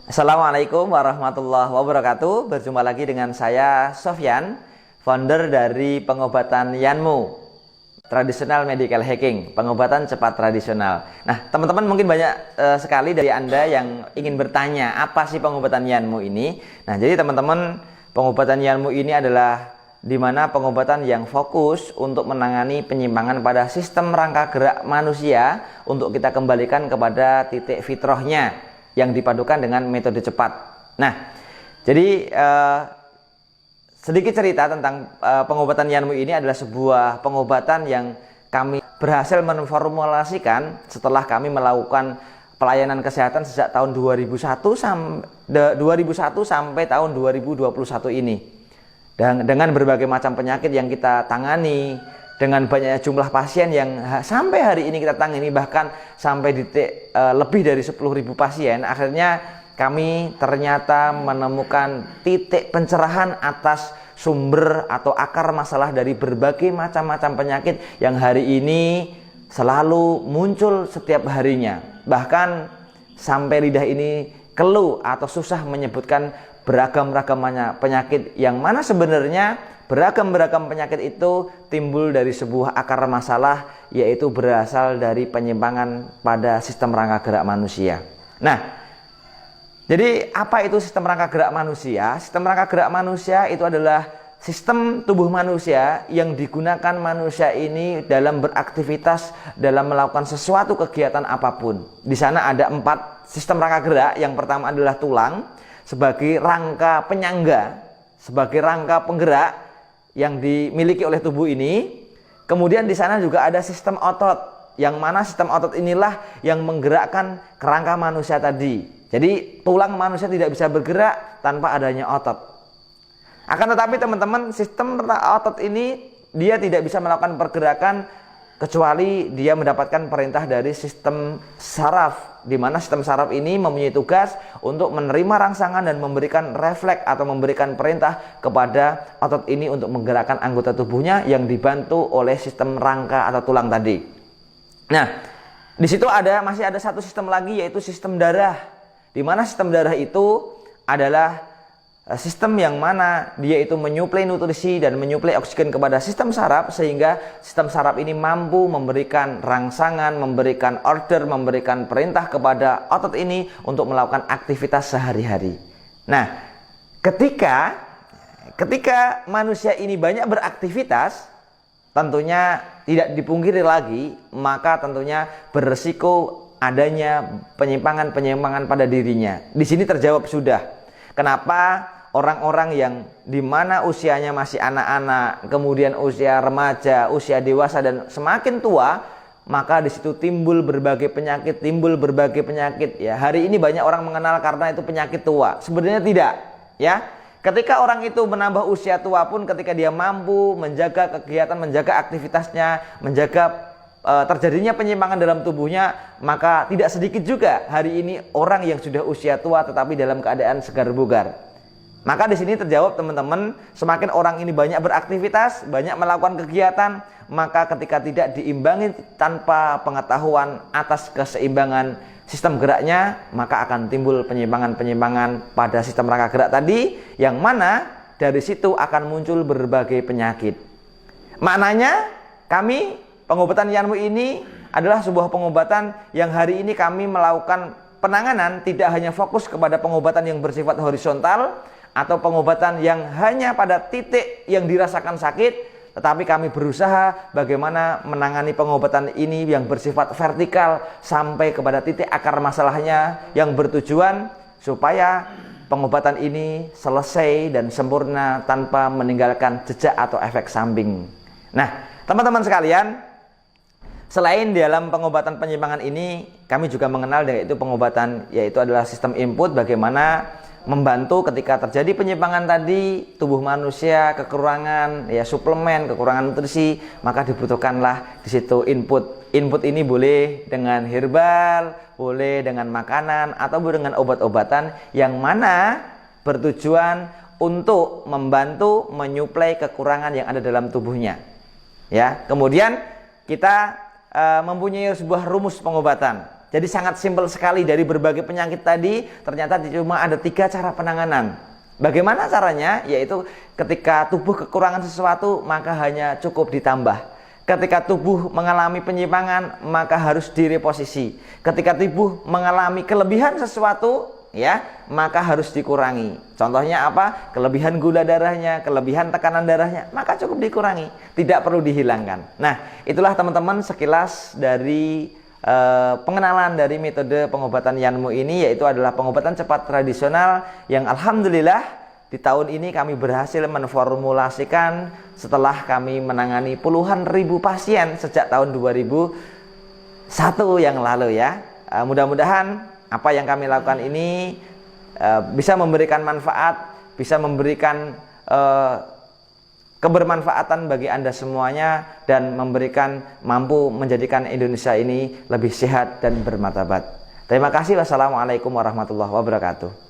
Assalamualaikum warahmatullahi wabarakatuh. Berjumpa lagi dengan saya Sofyan, founder dari pengobatan Yanmu, Traditional Medical Hacking, pengobatan cepat tradisional. Nah, teman-teman mungkin banyak sekali dari Anda yang ingin bertanya, apa sih pengobatan Yanmu ini? Nah, jadi teman-teman, pengobatan Yanmu ini adalah di mana pengobatan yang fokus untuk menangani penyimpangan pada sistem rangka gerak manusia untuk kita kembalikan kepada titik fitrahnya yang dipadukan dengan metode cepat. Nah, jadi sedikit cerita tentang pengobatan Yanmu ini adalah sebuah pengobatan yang kami berhasil menformulasikan setelah kami melakukan pelayanan kesehatan sejak tahun 2001 sampai tahun 2021 ini. Dan dengan berbagai macam penyakit yang kita tangani, dengan banyaknya jumlah pasien yang sampai hari ini kita tangani, bahkan sampai lebih dari 10.000 pasien, akhirnya kami ternyata menemukan titik pencerahan atas sumber atau akar masalah dari berbagai macam-macam penyakit yang hari ini selalu muncul setiap harinya. Bahkan sampai lidah ini keluh atau susah menyebutkan beragam-ragam penyakit yang mana sebenarnya beragam-beragam penyakit itu timbul dari sebuah akar masalah, yaitu berasal dari penyimpangan pada sistem rangka gerak manusia. Nah, jadi apa itu sistem rangka gerak manusia? Sistem rangka gerak manusia itu adalah sistem tubuh manusia yang digunakan manusia ini dalam beraktivitas, dalam melakukan sesuatu kegiatan apapun. Di sana ada 4 sistem rangka gerak. Yang pertama adalah tulang sebagai rangka penyangga, sebagai rangka penggerak yang dimiliki oleh tubuh ini. Kemudian di sana juga ada sistem otot, yang mana sistem otot inilah yang menggerakkan kerangka manusia tadi. Jadi tulang manusia tidak bisa bergerak tanpa adanya otot. Akan tetapi teman-teman, sistem otot ini dia tidak bisa melakukan pergerakan kecuali dia mendapatkan perintah dari sistem saraf, di mana sistem saraf ini mempunyai tugas untuk menerima rangsangan dan memberikan refleks atau memberikan perintah kepada otot ini untuk menggerakkan anggota tubuhnya yang dibantu oleh sistem rangka atau tulang tadi. Nah, di situ masih ada satu sistem lagi, yaitu sistem darah, di mana sistem darah itu adalah sistem yang mana dia itu menyuplai nutrisi dan menyuplai oksigen kepada sistem saraf, sehingga sistem saraf ini mampu memberikan rangsangan, memberikan order, memberikan perintah kepada otot ini untuk melakukan aktivitas sehari-hari. Nah, ketika manusia ini banyak beraktivitas, tentunya tidak dipungkiri lagi, maka tentunya beresiko adanya penyimpangan-penyimpangan pada dirinya. Di sini terjawab sudah. Kenapa orang-orang yang dimana usianya masih anak-anak, kemudian usia remaja, usia dewasa dan semakin tua, maka di situ timbul berbagai penyakit, ya. Hari ini banyak orang mengenal karena itu penyakit tua. Sebenarnya tidak, ya. Ketika orang itu menambah usia tua pun, ketika dia mampu menjaga kegiatan, menjaga aktivitasnya, menjaga terjadinya penyimpangan dalam tubuhnya, maka tidak sedikit juga hari ini orang yang sudah usia tua tetapi dalam keadaan segar bugar. Maka di sini terjawab teman-teman, semakin orang ini banyak beraktivitas, banyak melakukan kegiatan, maka ketika tidak diimbangi tanpa pengetahuan atas keseimbangan sistem geraknya, maka akan timbul penyimpangan-penyimpangan pada sistem rangka gerak tadi, yang mana dari situ akan muncul berbagai penyakit. Maknanya kami, pengobatan Yanmu ini adalah sebuah pengobatan yang hari ini kami melakukan penanganan tidak hanya fokus kepada pengobatan yang bersifat horizontal atau pengobatan yang hanya pada titik yang dirasakan sakit, tetapi kami berusaha bagaimana menangani pengobatan ini yang bersifat vertikal sampai kepada titik akar masalahnya, yang bertujuan supaya pengobatan ini selesai dan sempurna tanpa meninggalkan jejak atau efek samping. Nah, teman-teman sekalian, selain dalam pengobatan penyimpangan ini, kami juga mengenal yaitu pengobatan, yaitu adalah sistem input, bagaimana membantu ketika terjadi penyimpangan tadi, tubuh manusia kekurangan ya suplemen, kekurangan nutrisi, maka dibutuhkanlah di situ input. Input ini boleh dengan herbal, boleh dengan makanan, atau dengan obat-obatan yang mana bertujuan untuk membantu menyuplai kekurangan yang ada dalam tubuhnya. Ya, kemudian kita mempunyai sebuah rumus pengobatan. Jadi sangat simpel sekali, dari berbagai penyakit tadi ternyata cuma ada 3 cara penanganan. Bagaimana caranya? Yaitu ketika tubuh kekurangan sesuatu maka hanya cukup ditambah. Ketika tubuh mengalami penyimpangan maka harus direposisi. Ketika tubuh mengalami kelebihan sesuatu ya, maka harus dikurangi. Contohnya apa? Kelebihan gula darahnya, kelebihan tekanan darahnya, maka cukup dikurangi, tidak perlu dihilangkan. Nah, itulah teman-teman sekilas dari pengenalan dari metode pengobatan Yanmu ini, yaitu adalah pengobatan cepat tradisional yang alhamdulillah di tahun ini kami berhasil menformulasikan setelah kami menangani puluhan ribu pasien sejak tahun 2001 yang lalu ya. Mudah-mudahan apa yang kami lakukan ini bisa memberikan manfaat, bisa memberikan kebermanfaatan bagi Anda semuanya, dan mampu menjadikan Indonesia ini lebih sehat dan bermartabat. Terima kasih. Wassalamualaikum warahmatullahi wabarakatuh.